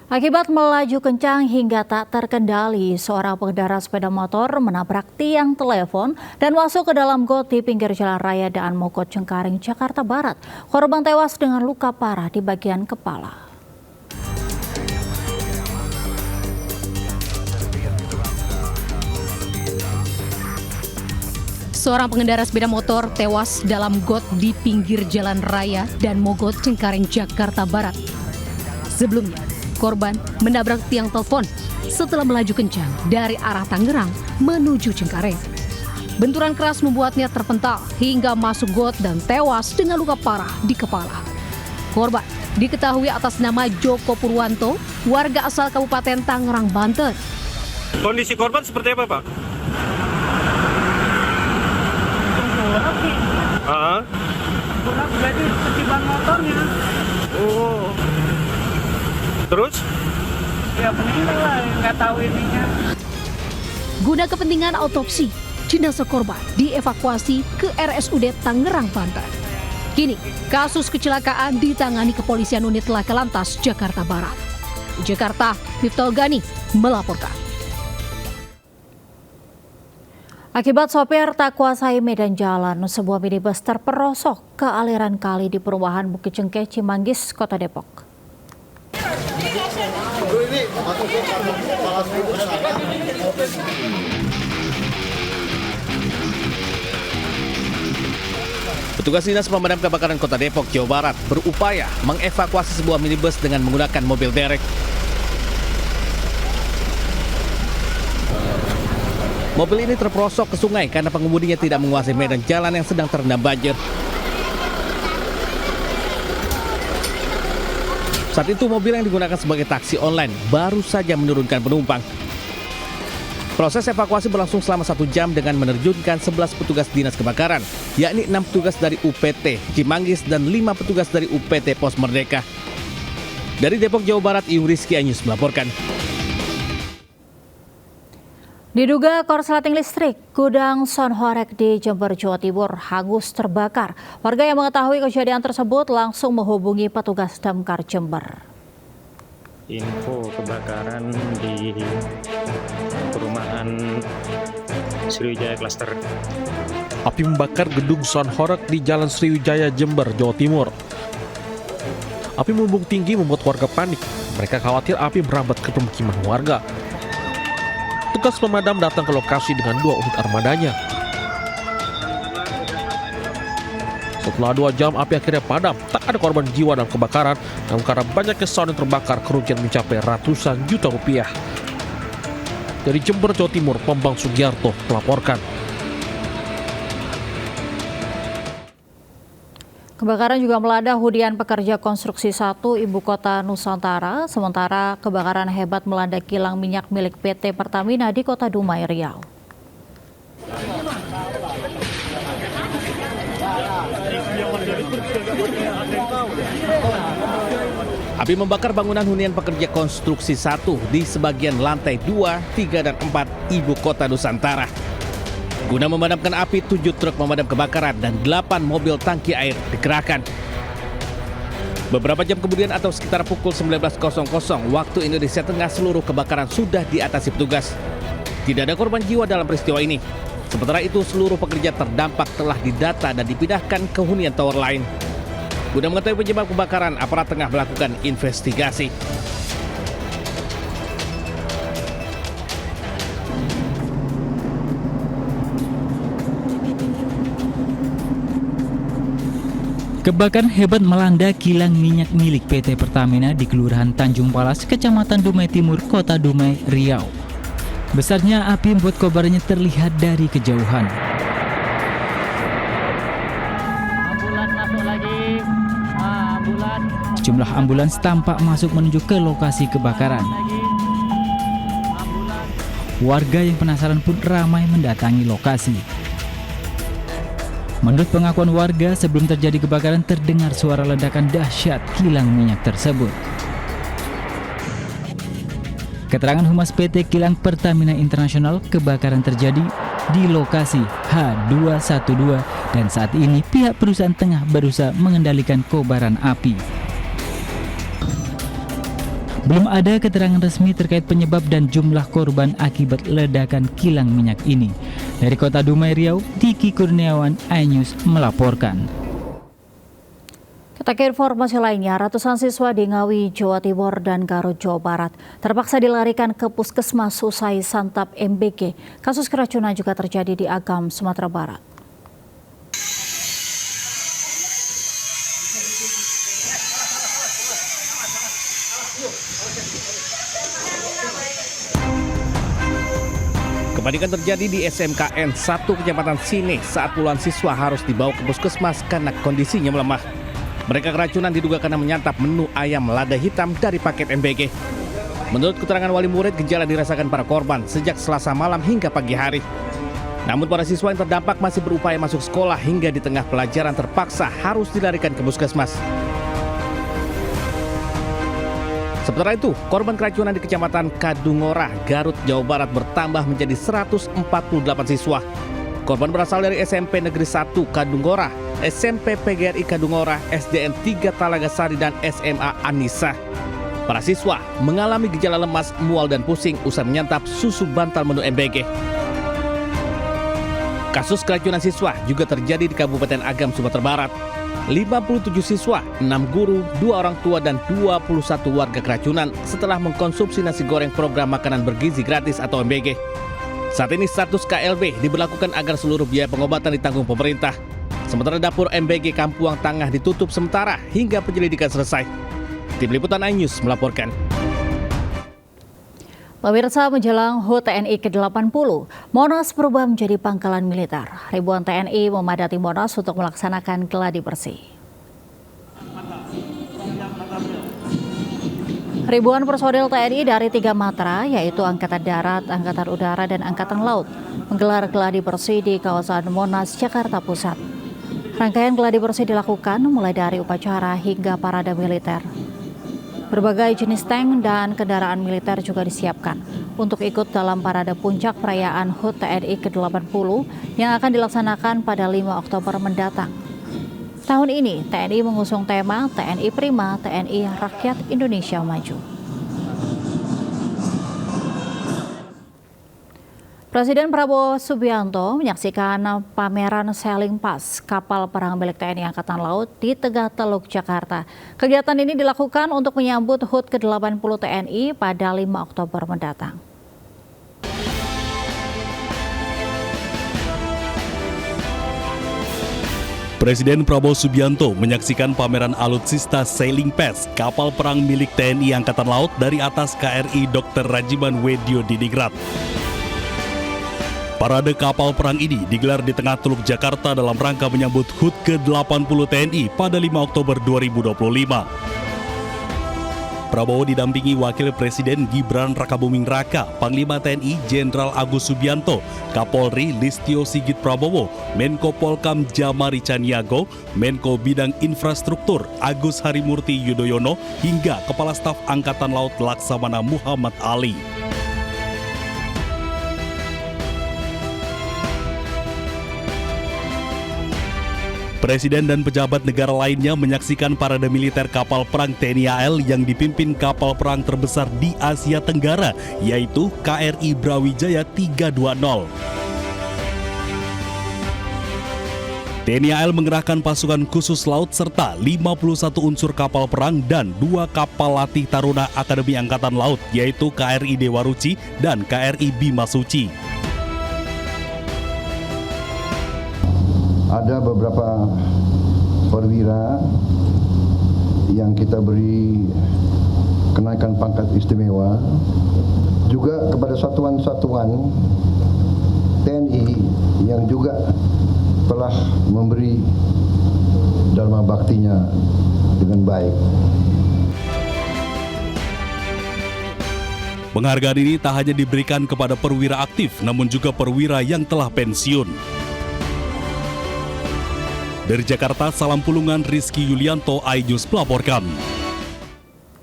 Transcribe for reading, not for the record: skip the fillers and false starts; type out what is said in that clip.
Akibat melaju kencang hingga tak terkendali, seorang pengendara sepeda motor menabrak tiang telepon dan masuk ke dalam got di pinggir Jalan Raya Daan Mogot Cengkareng, Jakarta Barat. Korban tewas dengan luka parah di bagian kepala. Seorang pengendara sepeda motor tewas dalam got di pinggir Jalan Raya Daan Mogot Cengkareng, Jakarta Barat. Sebelumnya, korban menabrak tiang telepon setelah melaju kencang dari arah Tangerang menuju Cengkareng. Benturan keras membuatnya terpental hingga masuk got dan tewas dengan luka parah di kepala. Korban diketahui atas nama Joko Purwanto, warga asal Kabupaten Tangerang, Banten. Kondisi korban seperti apa, Pak? Kurang jadi ketiban motornya. Oh. Terus? Ya meninggal lah, nggak tahu ininya. Guna kepentingan autopsi, jenazah korban dievakuasi ke RSUD Tangerang, Banten. Kini, kasus kecelakaan ditangani Kepolisian Unit Laka Lantas Jakarta Barat. Jakarta, Miftah Gani melaporkan. Akibat sopir tak kuasai medan jalan, sebuah minibus terperosok ke aliran kali di perumahan Bukit Cengkeh, Cimanggis, Kota Depok. Petugas Dinas Pemadam Kebakaran Kota Depok, Jawa Barat berupaya mengevakuasi sebuah minibus dengan menggunakan mobil derek. Mobil ini terperosok ke sungai karena pengemudinya tidak menguasai medan jalan yang sedang terendam banjir. Saat itu mobil yang digunakan sebagai taksi online baru saja menurunkan penumpang. Proses evakuasi berlangsung selama 1 jam dengan menerjunkan 11 petugas dinas kebakaran, yakni 6 petugas dari UPT Cimanggis dan 5 petugas dari UPT Pos Merdeka. Dari Depok, Jawa Barat, Iung Rizky Anyus melaporkan. Diduga korsleting listrik, gudang Sonhorek di Jember, Jawa Timur hangus terbakar. Warga yang mengetahui kejadian tersebut langsung menghubungi petugas Damkar Jember. Info kebakaran di perumahan Sriwijaya Cluster. Api membakar gedung Sonhorek di Jalan Sriwijaya, Jember, Jawa Timur. Api membumbung tinggi membuat warga panik. Mereka khawatir api merambat ke pemukiman warga. Petugas pemadam datang ke lokasi dengan 2 unit armadanya. Setelah 2 jam api akhirnya padam, tak ada korban jiwa dalam kebakaran, namun karena banyaknya saung yang terbakar, kerugian mencapai ratusan juta rupiah. Dari Jember, Jawa Timur, Bambang Sugiarto melaporkan. Kebakaran juga melanda hunian pekerja konstruksi 1 Ibu Kota Nusantara, sementara kebakaran hebat melanda kilang minyak milik PT Pertamina di Kota Dumai, Riau. Api membakar bangunan hunian pekerja konstruksi 1 di sebagian lantai 2, 3, dan 4 Ibu Kota Nusantara. Guna memadamkan api, 7 truk pemadam kebakaran dan 8 mobil tangki air dikerahkan. Beberapa jam kemudian atau sekitar pukul 19.00 waktu Indonesia Tengah, seluruh kebakaran sudah diatasi petugas. Tidak ada korban jiwa dalam peristiwa ini. Sementara itu, seluruh pekerja terdampak telah didata dan dipindahkan ke hunian tower lain. Guna mengetahui penyebab kebakaran, aparat tengah melakukan investigasi. Kebakaran hebat melanda kilang minyak milik PT Pertamina di Kelurahan Tanjung Palas, Kecamatan Dumai Timur, Kota Dumai, Riau. Besarnya api membuat kobarannya terlihat dari kejauhan. Ambulan masuk lagi. Ambulan. Sejumlah ambulans tampak masuk menuju ke lokasi kebakaran. Warga yang penasaran pun ramai mendatangi lokasi. Menurut pengakuan warga, sebelum terjadi kebakaran terdengar suara ledakan dahsyat kilang minyak tersebut. Keterangan Humas PT Kilang Pertamina Internasional, kebakaran terjadi di lokasi H212 dan saat ini pihak perusahaan tengah berusaha mengendalikan kobaran api. Belum ada keterangan resmi terkait penyebab dan jumlah korban akibat ledakan kilang minyak ini. Dari Kota Dumai, Riau, Diki Kurniawan, iNews melaporkan. Kita ke informasi lainnya, ratusan siswa di Ngawi, Jawa Timur dan Garut, Jawa Barat terpaksa dilarikan ke puskesmas usai santap MBG. Kasus keracunan juga terjadi di Agam, Sumatera Barat. Kepanikan terjadi di SMKN 1 Kecamatan Sine saat puluhan siswa harus dibawa ke puskesmas karena kondisinya melemah. Mereka keracunan diduga karena menyantap menu ayam lada hitam dari paket MBG. Menurut keterangan wali murid, gejala dirasakan para korban sejak Selasa malam hingga pagi hari. Namun para siswa yang terdampak masih berupaya masuk sekolah hingga di tengah pelajaran terpaksa harus dilarikan ke puskesmas. Sementara itu, korban keracunan di Kecamatan Kadungora, Garut, Jawa Barat bertambah menjadi 148 siswa. Korban berasal dari SMP Negeri 1 Kadungora, SMP PGRI Kadungora, SDN 3 Talagasari, dan SMA Anissa. Para siswa mengalami gejala lemas, mual, dan pusing usai menyantap susu bantal menu MBG. Kasus keracunan siswa juga terjadi di Kabupaten Agam, Sumatera Barat. 57 siswa, 6 guru, 2 orang tua, dan 21 warga keracunan setelah mengkonsumsi nasi goreng program makanan bergizi gratis atau MBG. Saat ini status KLB diberlakukan agar seluruh biaya pengobatan ditanggung pemerintah. Sementara dapur MBG Kampuang Tangah ditutup sementara hingga penyelidikan selesai. Tim Liputan iNews melaporkan. Pemirsa, menjelang HUT TNI ke-80, Monas berubah menjadi pangkalan militer. Ribuan TNI memadati Monas untuk melaksanakan gladi bersih. Ribuan personil TNI dari 3 matra, yaitu Angkatan Darat, Angkatan Udara, dan Angkatan Laut, menggelar gladi bersih di kawasan Monas, Jakarta Pusat. Rangkaian gladi bersih dilakukan mulai dari upacara hingga parade militer. Berbagai jenis tank dan kendaraan militer juga disiapkan untuk ikut dalam parade puncak perayaan HUT TNI ke-80 yang akan dilaksanakan pada 5 Oktober mendatang. Tahun ini, TNI mengusung tema TNI Prima, TNI Rakyat Indonesia Maju. Presiden Prabowo Subianto menyaksikan pameran Sailing Pass kapal perang milik TNI Angkatan Laut di Tegah Teluk, Jakarta. Kegiatan ini dilakukan untuk menyambut HUT ke-80 TNI pada 5 Oktober mendatang. Presiden Prabowo Subianto menyaksikan pameran alutsista Sailing Pass kapal perang milik TNI Angkatan Laut dari atas KRI Dr. Rajiman Wedyo Diningrat. Parade kapal perang ini digelar di Tengah Teluk Jakarta dalam rangka menyambut HUT ke-80 TNI pada 5 Oktober 2025. Prabowo didampingi Wakil Presiden Gibran Rakabuming Raka, Panglima TNI Jenderal Agus Subianto, Kapolri Listio Sigit Prabowo, Menko Polkam Jamari Caniago, Menko Bidang Infrastruktur Agus Harimurti Yudhoyono, hingga Kepala Staf Angkatan Laut Laksamana Muhammad Ali. Presiden dan pejabat negara lainnya menyaksikan parade militer kapal perang TNI AL yang dipimpin kapal perang terbesar di Asia Tenggara, yaitu KRI Brawijaya 320. TNI AL mengerahkan pasukan khusus laut serta 51 unsur kapal perang dan 2 kapal latih taruna Akademi Angkatan Laut, yaitu KRI Dewa Ruci dan KRI Bima Suci. Ada beberapa perwira yang kita beri kenaikan pangkat istimewa, juga kepada satuan-satuan TNI yang juga telah memberi dharma baktinya dengan baik. Penghargaan ini tak hanya diberikan kepada perwira aktif, namun juga perwira yang telah pensiun. Dari Jakarta, Salam Pulungan, Rizky Yulianto, iNews melaporkan.